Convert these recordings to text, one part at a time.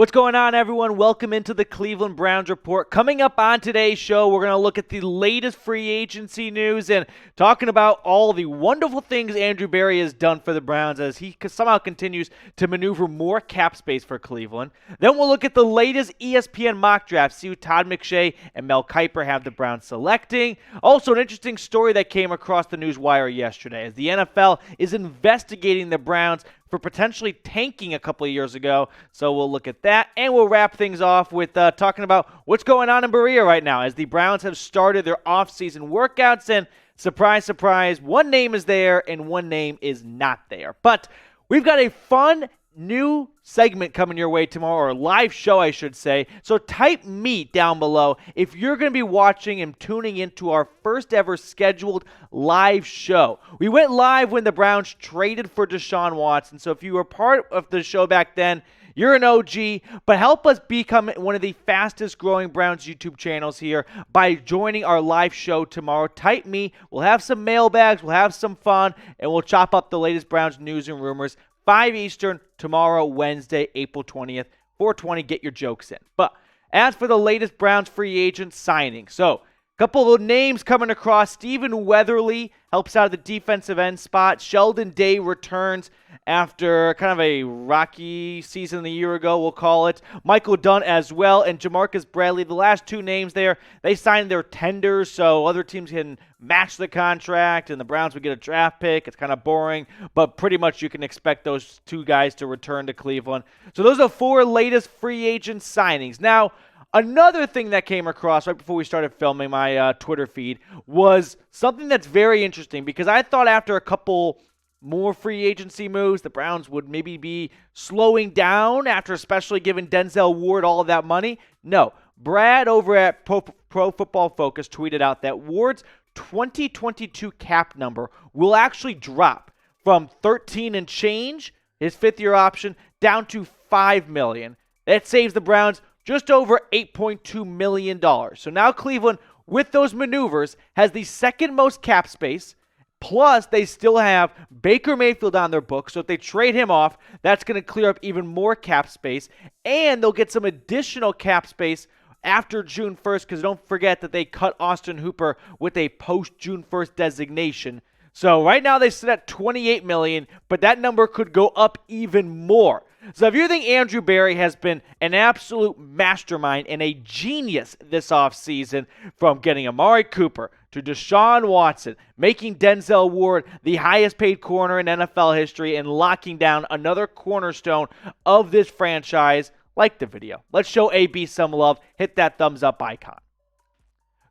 What's going on, everyone? Welcome into the Cleveland Browns Report. Coming up on today's show, we're going to look at the latest free agency news and talking about all the wonderful things Andrew Berea has done for the Browns as he somehow continues to maneuver more cap space for Cleveland. Then we'll look at the latest ESPN mock draft, see who Todd, McShay, and Kiper have the Browns selecting. Also, an interesting story that came across the news wire yesterday as the NFL is investigating the Browns for potentially tanking a couple of years ago. So we'll look at that, and we'll wrap things off with talking about what's going on in Berea right now as the Browns have started their offseason workouts, and surprise, surprise, one name is there and one name is not there. But we've got a fun new segment coming your way tomorrow, or a live show, I should say. So type me down below if you're going to be watching and tuning into our first ever scheduled live show. We went live when the Browns traded for Deshaun Watson. So if you were part of the show back then, you're an OG, but help us become one of the fastest growing Browns YouTube channels here by joining our live show tomorrow. Type me. We'll have some mailbags, we'll have some fun, and we'll chop up the latest Browns news and rumors. 5 Eastern tomorrow, Wednesday, April 20th, 4:20. Get your jokes in. But as for the latest Browns free agent signing, so a couple of names coming across. Stephen Weatherly helps out at the defensive end spot. Sheldon Day returns after kind of a rocky season a year ago, we'll call it. Michael Dunn as well, and Jamarcus Bradley. The last two names there, they signed their tenders, so other teams can match the contract, and the Browns would get a draft pick. It's kind of boring, but pretty much you can expect those two guys to return to Cleveland. So those are 4 latest free agent signings. Now, another thing that came across right before we started filming my Twitter feed was something that's very interesting, because I thought after a couple more free agency moves, the Browns would maybe be slowing down after especially giving Denzel Ward all of that money. No, Brad over at Pro Football Focus tweeted out that Ward's 2022 cap number will actually drop from 13 and change, his fifth-year option, down to $5 million. That saves the Browns just over $8.2 million. So now Cleveland, with those maneuvers, has the second most cap space. Plus, they still have Baker Mayfield on their books, so if they trade him off, that's going to clear up even more cap space, and they'll get some additional cap space after June 1st, because don't forget that they cut Austin Hooper with a post-June 1st designation. So right now they sit at $28 million, but that number could go up even more. So if you think Andrew Berea has been an absolute mastermind and a genius this offseason, from getting Amari Cooper to Deshaun Watson, making Denzel Ward the highest paid corner in NFL history, and locking down another cornerstone of this franchise, like the video. Let's show AB some love. Hit that thumbs up icon.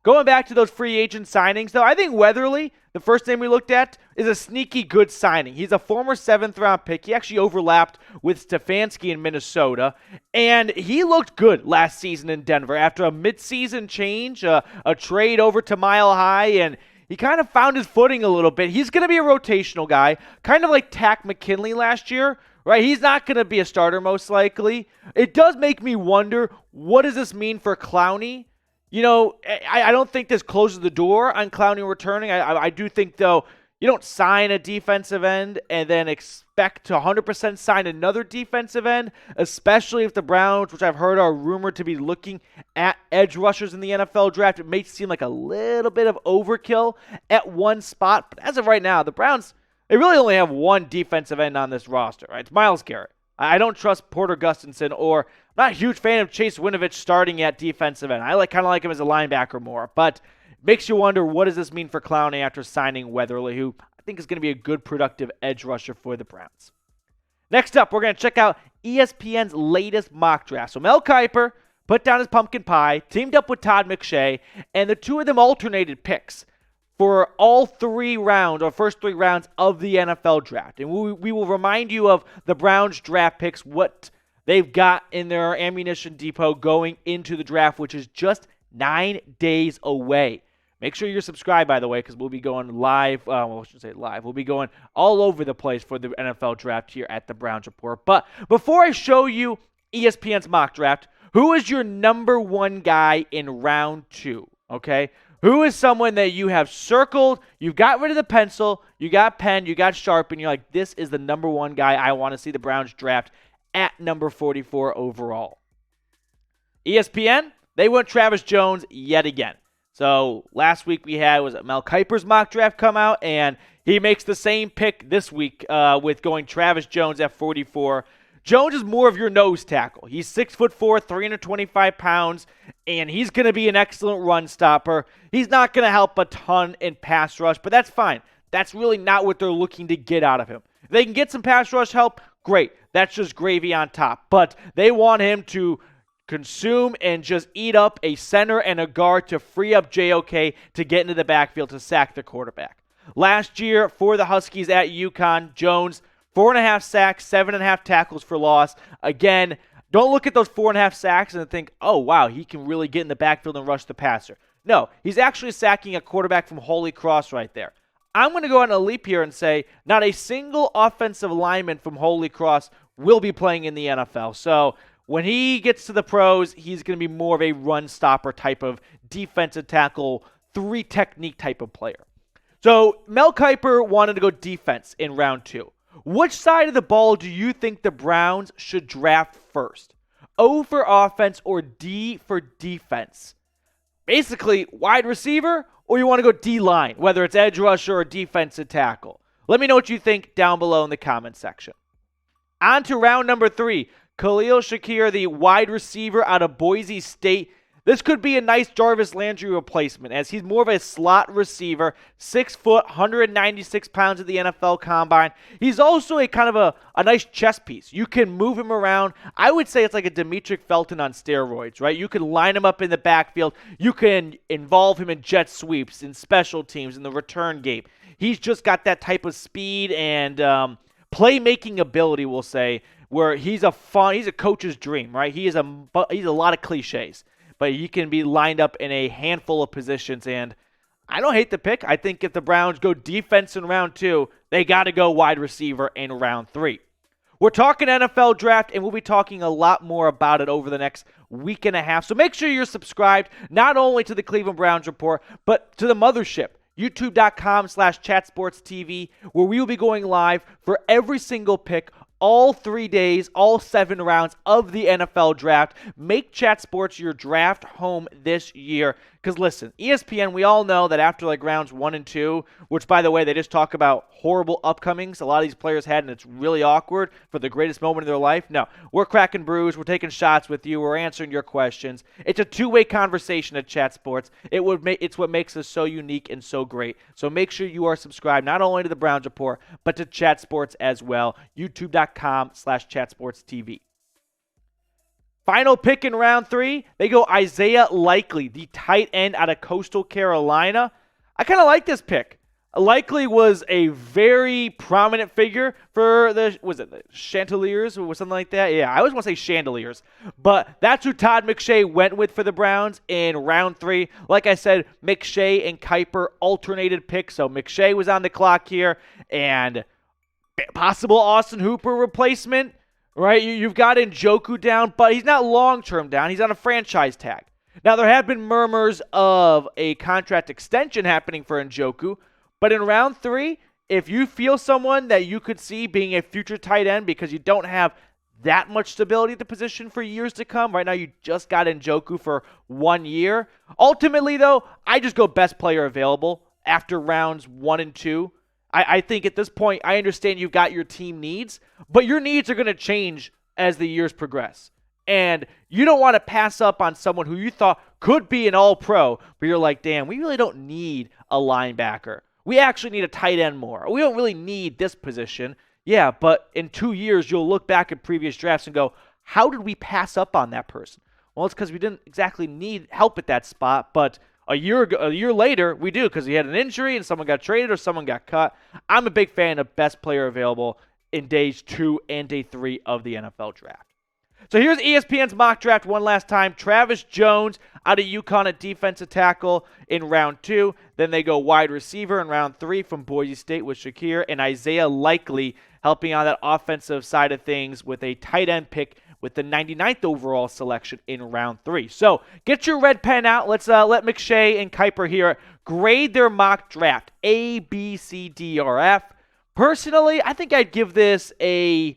Going back to those free agent signings, though, I think Weatherly, the first name we looked at, is a sneaky good signing. He's a former 7th-round pick. He actually overlapped with Stefanski in Minnesota, and he looked good last season in Denver after a midseason change, a trade over to Mile High, and he kind of found his footing a little bit. He's going to be a rotational guy, kind of like Tack McKinley last year, right? He's not going to be a starter most likely. It does make me wonder, what does this mean for Clowney? You know, I don't think this closes the door on Clowney returning. I do think, though, you don't sign a defensive end and then expect to 100% sign another defensive end, especially if the Browns, which I've heard are rumored to be looking at edge rushers in the NFL draft. It may seem like a little bit of overkill at one spot, but as of right now, the Browns, they really only have one defensive end on this roster, right? It's Myles Garrett. I don't trust Porter Gustafson, or I'm not a huge fan of Chase Winovich starting at defensive end. I kind of like him as a linebacker more, but it makes you wonder, what does this mean for Clowney after signing Weatherly, who I think is going to be a good, productive edge rusher for the Browns. Next up, we're going to check out ESPN's latest mock draft. So Kiper put down his pumpkin pie, teamed up with Todd McShay, and the two of them alternated picks for all 3 rounds, or first 3 rounds of the NFL draft. And we will remind you of the Browns draft picks, what they've got in their ammunition depot going into the draft, which is just 9 days away. Make sure you're subscribed, by the way, because we'll be going live. I shouldn't say live. We'll be going all over the place for the NFL draft here at the Browns Report. But before I show you ESPN's mock draft, who is your number 1 guy in round 2? Okay? Who is someone that you have circled, you got rid of the pencil, you got pen, you got sharp, and you're like, this is the number 1 guy I want to see the Browns draft at number 44 overall? ESPN, they went Travis Jones yet again. So last week we had, was it Mel Kiper's mock draft come out, and he makes the same pick this week with going Travis Jones at 44. Jones is more of your nose tackle. He's 6'4", 325 pounds, and he's going to be an excellent run stopper. He's not going to help a ton in pass rush, but that's fine. That's really not what they're looking to get out of him. If they can get some pass rush help, great. That's just gravy on top. But they want him to consume and just eat up a center and a guard to free up JOK to get into the backfield to sack the quarterback. Last year for the Huskies at UConn, Jones, 4.5 sacks, 7.5 tackles for loss. Again, don't look at those 4.5 sacks and think, oh, wow, he can really get in the backfield and rush the passer. No, he's actually sacking a quarterback from Holy Cross right there. I'm going to go on a leap here and say not a single offensive lineman from Holy Cross will be playing in the NFL. So when he gets to the pros, he's going to be more of a run stopper type of defensive tackle, 3 technique type of player. So Mel Kiper wanted to go defense in round 2. Which side of the ball do you think the Browns should draft first? O for offense or D for defense? Basically, wide receiver, or you want to go D-line, whether it's edge rusher or defensive tackle? Let me know what you think down below in the comment section. On to round number 3. Khalil Shakir, the wide receiver out of Boise State. This could be a nice Jarvis Landry replacement, as he's more of a slot receiver, 6 foot, 196 pounds at the NFL Combine. He's also a kind of a nice chess piece. You can move him around. I would say it's like a Demetric Felton on steroids, right? You can line him up in the backfield. You can involve him in jet sweeps, in special teams, in the return game. He's just got that type of speed and playmaking ability, we'll say, where he's a coach's dream, right? He's a lot of cliches. But he can be lined up in a handful of positions, and I don't hate the pick. I think if the Browns go defense in round 2, they got to go wide receiver in round 3. We're talking NFL draft, and we'll be talking a lot more about it over the next week and a half. So make sure you're subscribed not only to the Cleveland Browns Report, but to the mothership, youtube.com/chatsportstv, where we will be going live for every single pick all 3 days, all 7 rounds of the NFL draft. Make Chat Sports your draft home this year. Because listen, ESPN, we all know that after like rounds 1 and 2, which by the way, they just talk about horrible upcomings a lot of these players had, and it's really awkward for the greatest moment of their life. No, we're cracking brews. We're taking shots with you. We're answering your questions. It's a two-way conversation at Chat Sports. It's what makes us so unique and so great. So make sure you are subscribed not only to the Browns Report, but to Chat Sports as well. youtube.com/chatsportstv. Final pick in round 3, they go Isaiah Likely, the tight end out of Coastal Carolina. I kind of like this pick. Likely was a very prominent figure for the Chandeliers or something like that? Yeah, I always want to say Chandeliers. But that's who Todd McShay went with for the Browns in round 3. Like I said, McShay and Kiper alternated picks. So McShay was on the clock here, and possible Austin Hooper replacement. Right, you've got Njoku down, but he's not long-term down. He's on a franchise tag. Now, there have been murmurs of a contract extension happening for Njoku, but in round 3, if you feel someone that you could see being a future tight end because you don't have that much stability at the position for years to come, right now you just got Njoku for 1 year. Ultimately, though, I just go best player available after rounds 1 and 2. I think at this point, I understand you've got your team needs, but your needs are going to change as the years progress. And you don't want to pass up on someone who you thought could be an all-pro, but you're like, damn, we really don't need a linebacker. We actually need a tight end more. We don't really need this position. Yeah, but in 2 years, you'll look back at previous drafts and go, how did we pass up on that person? Well, it's because we didn't exactly need help at that spot, but a year later, we do, because he had an injury and someone got traded or someone got cut. I'm a big fan of best player available in days 2 and day 3 of the NFL draft. So here's ESPN's mock draft one last time. Travis Jones out of UConn at defensive tackle in round 2. Then they go wide receiver in round 3 from Boise State with Shakir, and Isaiah Likely helping on that offensive side of things with a tight end pick with the 99th overall selection in round 3. So get your red pen out. Let's let McShay and Kiper here grade their mock draft. A, B, C, D, or F. Personally, I think I'd give this I'll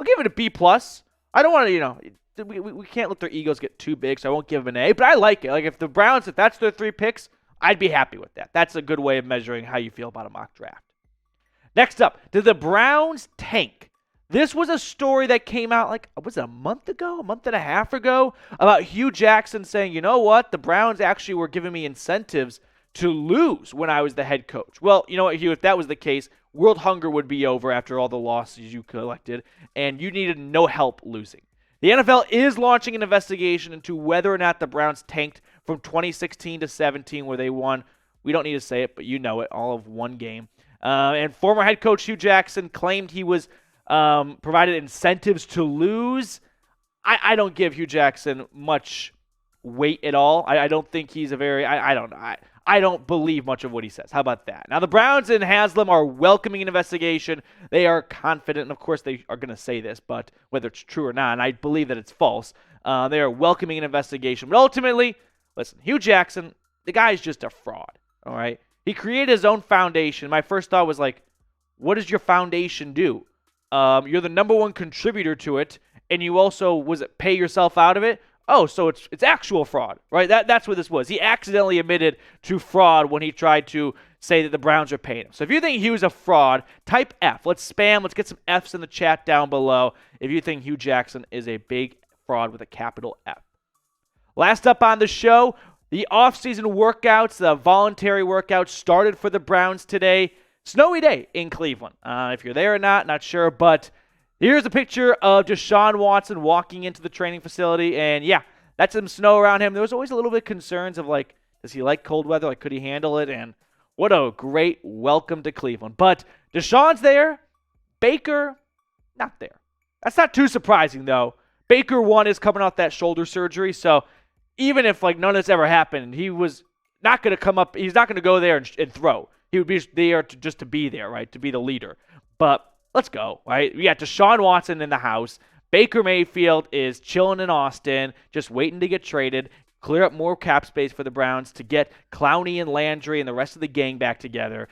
give it a B+. I don't want to, we can't let their egos get too big, so I won't give them an A, but I like it. Like, if the Browns, if that's their 3 picks, I'd be happy with that. That's a good way of measuring how you feel about a mock draft. Next up, did the Browns tank? This was a story that came out was it a month and a half ago, about Hugh Jackson saying, you know what, the Browns actually were giving me incentives to lose when I was the head coach. Well, you know what, Hugh, if that was the case, world hunger would be over after all the losses you collected, and you needed no help losing. The NFL is launching an investigation into whether or not the Browns tanked from 2016 to 17, where they won, we don't need to say it, but you know it, all of one game. And former head coach Hugh Jackson claimed he was provided incentives to lose. I don't give Hugh Jackson much weight at all. I don't think he's a very, I don't know. I don't believe much of what he says. How about that? Now, the Browns and Haslam are welcoming an investigation. They are confident, and of course they are going to say this, but whether it's true or not, and I believe that it's false, they are welcoming an investigation. But ultimately, listen, Hugh Jackson, the guy is just a fraud, all right? He created his own foundation. My first thought was like, what does your foundation do? You're the number one contributor to it, and you also, pay yourself out of it? Oh, so it's actual fraud, right? That's what this was. He accidentally admitted to fraud when he tried to say that the Browns are paying him. So if you think Hugh's a fraud, type F. Let's get some Fs in the chat down below if you think Hugh Jackson is a big fraud with a capital F. Last up on the show, the offseason workouts, the voluntary workouts started for the Browns today. Snowy day in Cleveland. If you're there or not sure, but here's a picture of Deshaun Watson walking into the training facility, and yeah, that's some snow around him. There was always a little bit of concerns of does he like cold weather? Like, could he handle it? And what a great welcome to Cleveland. But Deshaun's there, Baker not there. That's not too surprising, though. Baker, one, is coming off that shoulder surgery, so even if none of this ever happened, he was not going to come up. He's not going to go there and throw. He would be there just to be there, right, to be the leader. But let's go, right? We got Deshaun Watson in the house. Baker Mayfield is chilling in Austin, just waiting to get traded, clear up more cap space for the Browns to get Clowney and Landry and the rest of the gang back together.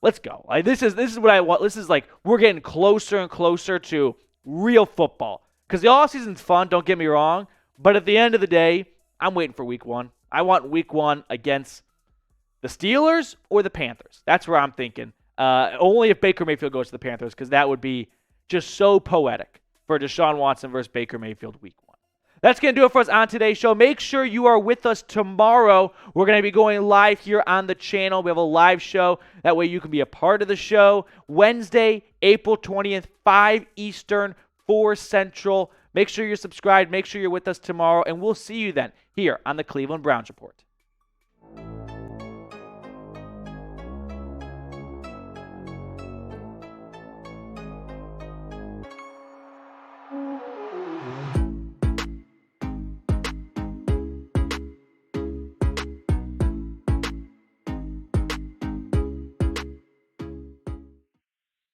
Let's go. This is what I want. This is we're getting closer and closer to real football. Because the offseason's fun, don't get me wrong. But at the end of the day, I'm waiting for week 1. I want week 1 against the Steelers or the Panthers. That's where I'm thinking. Only if Baker Mayfield goes to the Panthers, because that would be just so poetic for Deshaun Watson versus Baker Mayfield week 1. That's going to do it for us on today's show. Make sure you are with us tomorrow. We're going to be going live here on the channel. We have a live show. That way you can be a part of the show. Wednesday, April 20th, 5 Eastern, 4 Central. Make sure you're subscribed. Make sure you're with us tomorrow, and we'll see you then here on the Cleveland Browns Report.